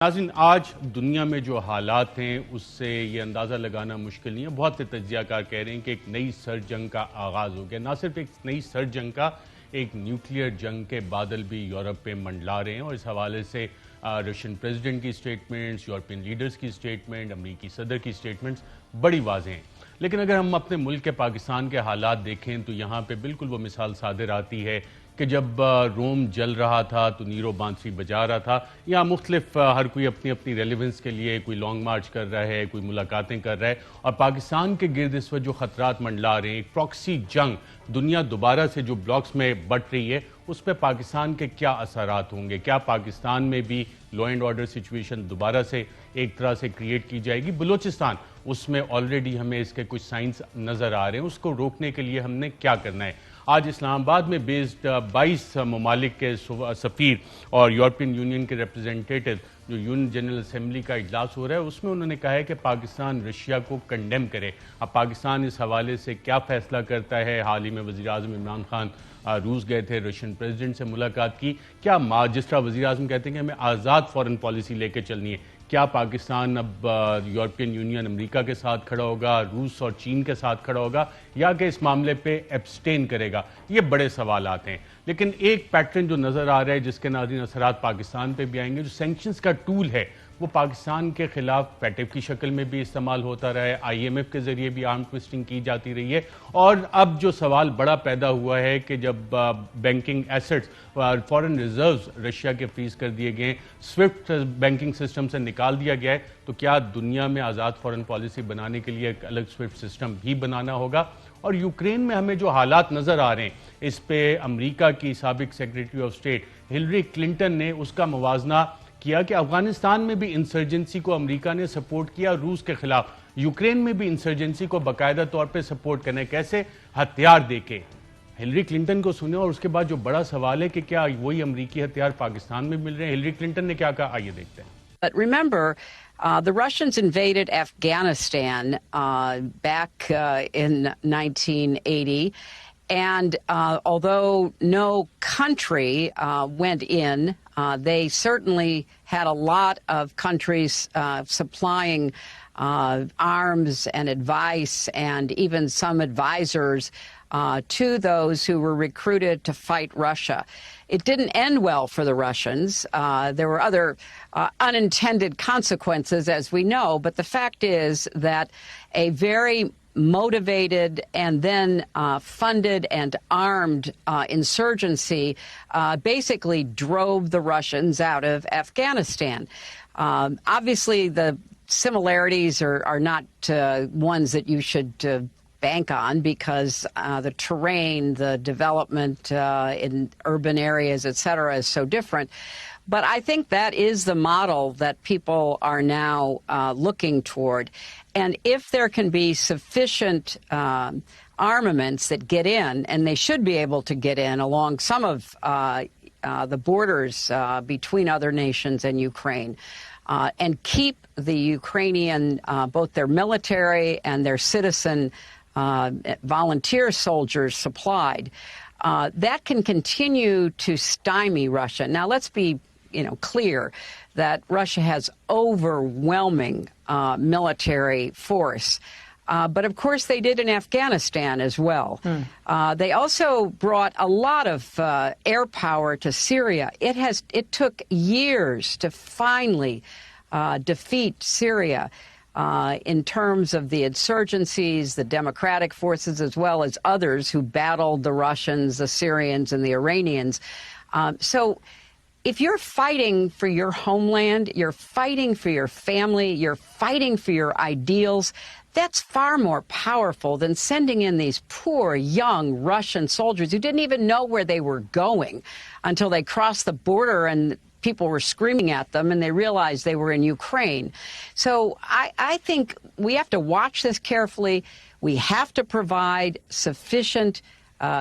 ناظرین، آج دنیا میں جو حالات ہیں اس سے یہ اندازہ لگانا مشکل نہیں ہے. بہت سے تجزیہ کار کہہ رہے ہیں کہ ایک نئی سرد جنگ کا آغاز ہو گیا. نہ صرف ایک نئی سرد جنگ کا، ایک نیوکلیئر جنگ کے بادل بھی یورپ پہ منڈلا رہے ہیں، اور اس حوالے سے رشین پریزیڈنٹ کی سٹیٹمنٹس، یورپین لیڈرز کی سٹیٹمنٹ، امریکی صدر کی سٹیٹمنٹس بڑی واضح ہیں. لیکن اگر ہم اپنے ملک کے پاکستان کے حالات دیکھیں تو یہاں پہ بالکل وہ مثال صادر آتی ہے کہ جب روم جل رہا تھا تو نیرو بانسری بجا رہا تھا. یا مختلف ہر کوئی اپنی اپنی ریلیونس کے لیے کوئی لانگ مارچ کر رہا ہے، کوئی ملاقاتیں کر رہا ہے، اور پاکستان کے گرد اس وقت جو خطرات منڈلا رہے ہیں، ایک پراکسی جنگ دنیا دوبارہ سے جو بلاکس میں بٹ رہی ہے، اس پہ پاکستان کے کیا اثرات ہوں گے؟ کیا پاکستان میں بھی لا اینڈ آرڈر سچویشن دوبارہ سے ایک طرح سے کریٹ کی جائے گی؟ بلوچستان، اس میں آلریڈی ہمیں اس کے کچھ سائنس نظر آ رہے ہیں. اس کو روکنے کے لیے ہم نے کیا کرنا ہے؟ آج اسلام آباد میں بیسڈ 22 ممالک کے سفیر اور یورپین یونین کے ریپرزنٹیٹو جو یونین جنرل اسمبلی کا اجلاس ہو رہا ہے، اس میں انہوں نے کہا ہے کہ پاکستان رشیا کو کنڈیم کرے. اب پاکستان اس حوالے سے کیا فیصلہ کرتا ہے؟ حال ہی میں وزیر اعظم عمران خان روس گئے تھے، رشین پریزیڈنٹ سے ملاقات کی. کیا جس طرح وزیر اعظم کہتے ہیں کہ ہمیں آزاد فورن پالیسی لے کے چلنی ہے، کیا پاکستان اب یورپین یونین امریکہ کے ساتھ کھڑا ہوگا، روس اور چین کے ساتھ کھڑا ہوگا، یا کہ اس معاملے پہ ایبسٹین کرے گا؟ یہ بڑے سوالات ہیں. لیکن ایک پیٹرن جو نظر آ رہا ہے جس کے ناظرین اثرات پاکستان پہ بھی آئیں گے، جو سینکشنز کا ٹول ہے وہ پاکستان کے خلاف پیٹو کی شکل میں بھی استعمال ہوتا رہا ہے، آئی ایم ایف کے ذریعے بھی آرم ٹوسٹنگ کی جاتی رہی ہے. اور اب جو سوال بڑا پیدا ہوا ہے کہ جب banking assets foreign reserves Russia کے فریز کر دیے گئے، سوئفٹ بینکنگ سسٹم سے نکال دیا گیا ہے، تو کیا دنیا میں آزاد فارن پالیسی بنانے کے لیے ایک الگ سوئفٹ سسٹم بھی بنانا ہوگا؟ اور یوکرین میں ہمیں جو حالات نظر آ رہے ہیں، اس پہ امریکہ کی سابق secretary of state Hillary Clinton نے اس کا موازنہ کیا کہ افغانستان میں بھی انسرجنسی کو امریکہ نے سپورٹ کیا روس کے خلاف، یوکرین میں بھی انسرجنسی کو باقاعدہ طور پہ سپورٹ کرنے، کیسے ہتھیار دے کے. ہلری کلنٹن کو سنیں، اور اس کے بعد جو بڑا سوال ہے کہ کیا وہی امریکی ہتھیار پاکستان میں مل رہے ہیں؟ ہلری کلنٹن نے کیا کہا، آئیے دیکھتے ہیں. But remember, the Russians invaded Afghanistan back in 1980. And although no country went in, they certainly had a lot of countries supplying arms and advice and even some advisors to those who were recruited to fight Russia. It didn't end well for the Russians. There were other unintended consequences, as we know, but the fact is that a very motivated and then funded and armed insurgency basically drove the Russians out of Afghanistan. Obviously, the similarities are not ones that you should bank on, because the terrain, the development in urban areas, etc., is so different. But I think that is the model that people are now looking toward. And if there can be sufficient armaments that get in, and they should be able to get in along some of the borders between other nations and Ukraine, and keep the Ukrainian, both their military and their citizen volunteer soldiers supplied, that can continue to stymie Russia. Now, let's be clear that Russia has overwhelming military force. But of course they did in Afghanistan as well. They also brought a lot of air power to Syria. It took years to finally defeat Syria in terms of the insurgencies, the democratic forces, as well as others who battled the Russians, the Syrians, and the Iranians. So if you're fighting for your homeland, you're fighting for your family, you're fighting for your ideals, that's far more powerful than sending in these poor young Russian soldiers who didn't even know where they were going until they crossed the border and people were screaming at them and they realized they were in Ukraine. So I think we have to watch this carefully. We have to provide sufficient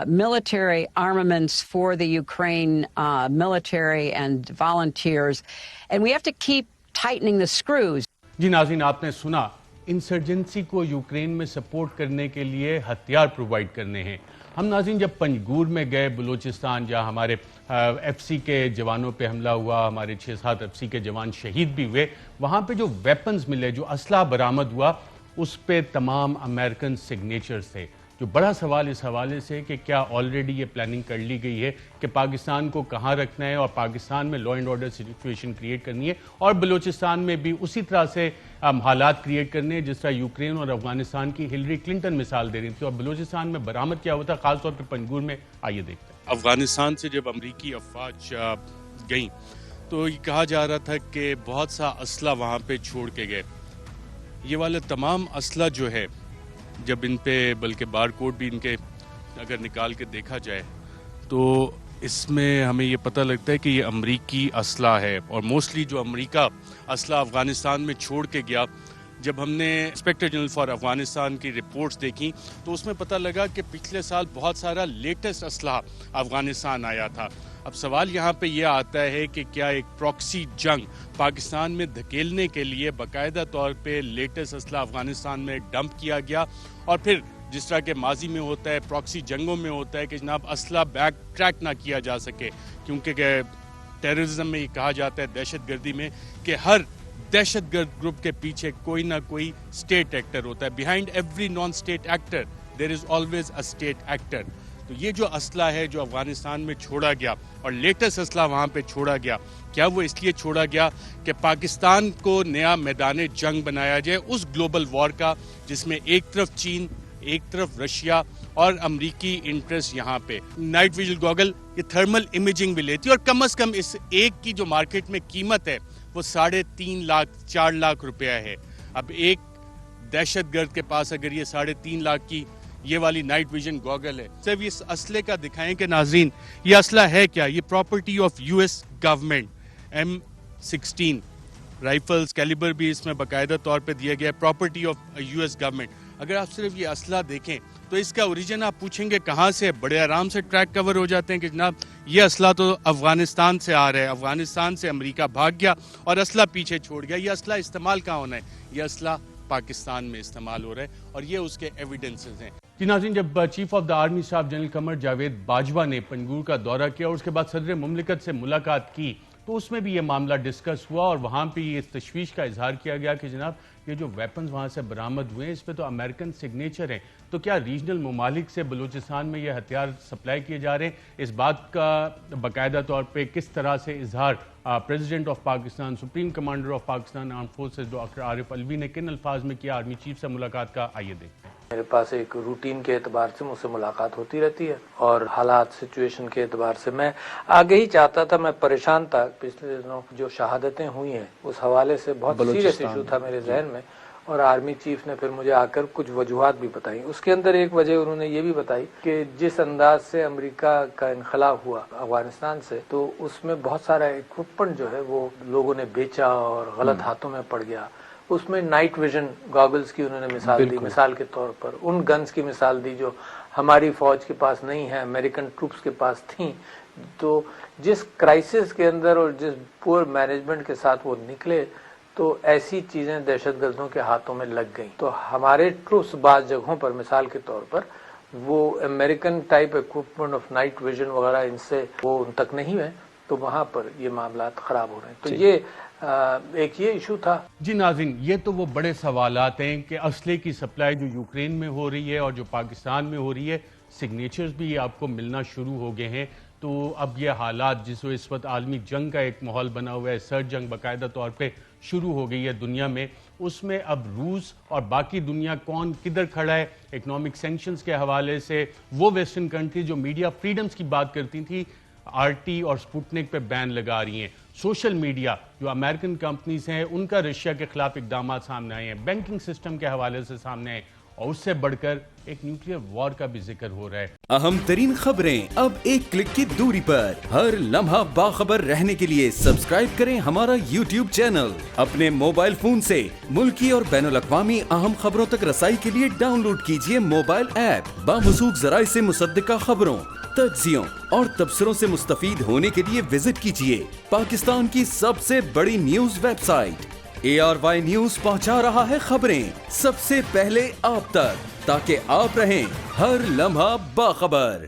military armaments for the Ukraine military and volunteers, and we have to keep tightening the screws. جی ناظرین، آپ نے سنا، insurgency کو Ukraine میں support کرنے کے لیے ہتھیار پرووائڈ کرنے ہیں. ہم ناظرین جب پنجگور میں گئے، بلوچستان، جہاں ہمارے ایف سی کے جوانوں پہ حملہ ہوا, ہمارے 6-7 ایف سی کے جوان شہید بھی ہوئے, وہاں پہ جو ویپنز ملے, جو اسلحہ برآمد ہوا, اس پہ تمام امریکن سگنیچرز تھے. جو بڑا سوال اس حوالے سے کہ کیا آلریڈی یہ پلاننگ کر لی گئی ہے کہ پاکستان کو کہاں رکھنا ہے اور پاکستان میں law and order situation create کرنی ہے, اور بلوچستان میں بھی اسی طرح سے حالات کریٹ کرنے ہیں جس طرح یوکرین اور افغانستان کی ہلری کلنٹن مثال دے رہی تھی, اور بلوچستان میں برآمد کیا ہوتا خاص طور پہ پنجگور میں, آئیے دیکھتے ہیں. افغانستان سے جب امریکی افواج گئیں تو یہ کہا جا رہا تھا کہ بہت سا اسلحہ وہاں پہ چھوڑ کے گئے. یہ والا تمام اسلحہ جو ہے, جب ان پہ بلکہ بار کوڈ بھی ان کے اگر نکال کے دیکھا جائے تو اس میں ہمیں یہ پتہ لگتا ہے کہ یہ امریکی اسلحہ ہے. اور موسٹلی جو امریکہ اسلحہ افغانستان میں چھوڑ کے گیا, جب ہم نے انسپیکٹر جنرل فار افغانستان کی رپورٹس دیکھیں تو اس میں پتہ لگا کہ پچھلے سال بہت سارا لیٹسٹ اسلحہ افغانستان آیا تھا. اب سوال یہاں پہ یہ آتا ہے کہ کیا ایک پراکسی جنگ پاکستان میں دھکیلنے کے لیے باقاعدہ طور پہ لیٹسٹ اسلحہ افغانستان میں ڈمپ کیا گیا, اور پھر جس طرح کے ماضی میں ہوتا ہے, پراکسی جنگوں میں ہوتا ہے کہ جناب اسلحہ بیک ٹریک نہ کیا جا سکے, کیونکہ ٹیررزم میں یہ کہا جاتا ہے, دہشت گردی میں, کہ ہر دہشت گرد گروپ کے پیچھے کوئی نہ کوئی اسٹیٹ ایکٹر ہوتا ہے. Behind every non state actor there is always a state actor. تو یہ جو اسلحہ ہے جو افغانستان میں چھوڑا گیا اور لیٹسٹ اسلحہ وہاں پہ چھوڑا گیا, کیا وہ اس لیے چھوڑا گیا کہ پاکستان کو نیا میدان جنگ بنایا جائے اس گلوبل وار کا, جس میں ایک طرف چین, ایک طرف رشیا اور امریکی انٹرسٹ یہاں پہ. نائٹ ویژن گوگل یہ تھرمل امیجنگ بھی لیتی ہے, اور کم از کم اس ایک کی جو مارکیٹ میں قیمت ہے وہ 3.5 لاکھ 4 لاکھ روپیہ ہے. اب ایک دہشت گرد کے پاس اگر یہ 3.5 لاکھ کی یہ والی نائٹ ویژن گوگل ہے, صرف اس اسلحے کا دکھائیں کہ ناظرین یہ اسلحہ ہے کیا. یہ property of U S government, M16 rifles, calibre بھی اس میں باقاعدہ طور پہ دیا گیا, property of U S government. اگر آپ صرف یہ اسلحہ دیکھیں تو اس کا اوریجن آپ پوچھیں گے کہاں سے, بڑے آرام سے ٹریک کور ہو جاتے ہیں کہ جناب یہ اسلحہ تو افغانستان سے آ رہا ہے, افغانستان سے امریکہ بھاگ گیا اور اسلحہ پیچھے چھوڑ گیا. یہ اسلحہ استعمال کہاں ہونا ہے, یہ اسلحہ پاکستان میں استعمال ہو رہا ہے, اور یہ اس کے ایویڈنسز ہیں. جی ناظرین, جب چیف آف دا آرمی صاحب جنرل قمر جاوید باجوہ نے پنجگور کا دورہ کیا اور اس کے بعد صدر مملکت سے ملاقات کی تو اس میں بھی یہ معاملہ ڈسکس ہوا, اور وہاں پہ یہ تشویش کا اظہار کیا گیا کہ جناب یہ جو ویپنز وہاں سے برآمد ہوئے ہیں اس پہ تو امریکن سگنیچر ہیں, تو کیا ریجنل ممالک سے بلوچستان میں یہ ہتھیار سپلائی کیے جا رہے ہیں. اس بات کا باقاعدہ طور پہ کس طرح سے اظہار president of Pakistan, supreme commander of Pakistan armed forces doctor Arif Alvi نے کن الفاظ میں کیا آرمی چیف سے ملاقات کا, آئیے دیکھتے ہیں. میرے پاس ایک روٹین کے اعتبار سے مجھ سے ملاقات ہوتی رہتی ہے, اور حالات سچویشن کے اعتبار سے میں آگے ہی چاہتا تھا. میں پریشان تھا پچھلے دنوں جو شہادتیں ہوئی ہیں اس حوالے سے, بہت سیریس ایشو تھا میرے ذہن میں, اور آرمی چیف نے پھر مجھے آ کر کچھ وجوہات بھی بتائی. اس کے اندر ایک وجہ انہوں نے یہ بھی بتائی کہ جس انداز سے امریکہ کا انخلا ہوا افغانستان سے, تو اس میں بہت سارا اکوپمنٹ جو ہے وہ لوگوں نے بیچا اور غلط ہاتھوں میں پڑ گیا. اس میں نائٹ ویژن گاگلز کی انہوں نے مثال دی, مثال کے طور پر ان گنز کی مثال دی جو ہماری فوج کے پاس نہیں ہے, امریکن ٹروپس کے پاس تھیں. تو جس کرائسس کے اندر اور جس پور مینجمنٹ کے ساتھ وہ نکلے تو ایسی چیزیں دہشت گردوں کے ہاتھوں میں لگ گئیں. تو ہمارے ٹروپس بعض جگہوں پر مثال کے طور پر وہ American type equipment of night vision وغیرہ ان سے وہ ان تک نہیں ہوئے, تو وہاں پر یہ معاملات خراب ہو رہے ہیں. تو یہ ایک یہ ایشو تھا. جی ناظرین, یہ تو وہ بڑے سوالات ہیں کہ اسلحے کی سپلائی جو یوکرین میں ہو رہی ہے اور جو پاکستان میں ہو رہی ہے, سگنیچرز بھی آپ کو ملنا شروع ہو گئے ہیں. تو اب یہ حالات جس اس وقت عالمی جنگ کا ایک ماحول بنا ہوا ہے, سرد جنگ باقاعدہ طور پہ شروع ہو گئی ہے دنیا میں, اس میں اب روس اور باقی دنیا کون کدھر کھڑا ہے اکنامک سینکشنز کے حوالے سے. وہ ویسٹرن کنٹری جو میڈیا فریڈمز کی بات کرتی تھی RT اور سپوٹنک پہ بین لگا رہی ہیں. سوشل میڈیا جو امریکن کمپنیز ہیں ان کا رشیا کے خلاف اقدامات سامنے آئے ہیں, بینکنگ سسٹم کے حوالے سے سامنے آئے, اور اس سے بڑھ کر ایک نیوکلیئر وار کا بھی ذکر ہو رہا ہے. اہم ترین خبریں اب ایک کلک کی دوری پر. ہر لمحہ باخبر رہنے کے لیے سبسکرائب کریں ہمارا YouTube چینل. اپنے موبائل فون سے ملکی اور بین الاقوامی اہم خبروں تک رسائی کے لیے ڈاؤن لوڈ کیجیے موبائل ایپ. باموثوق ذرائع سے مصدقہ خبروں, تجزیوں اور تبصروں سے مستفید ہونے کے لیے وزٹ کیجیے پاکستان کی سب سے بڑی news website. ARY news پہنچا رہا ہے خبریں سب سے پہلے آپ تک, تاکہ آپ رہیں ہر لمحہ باخبر.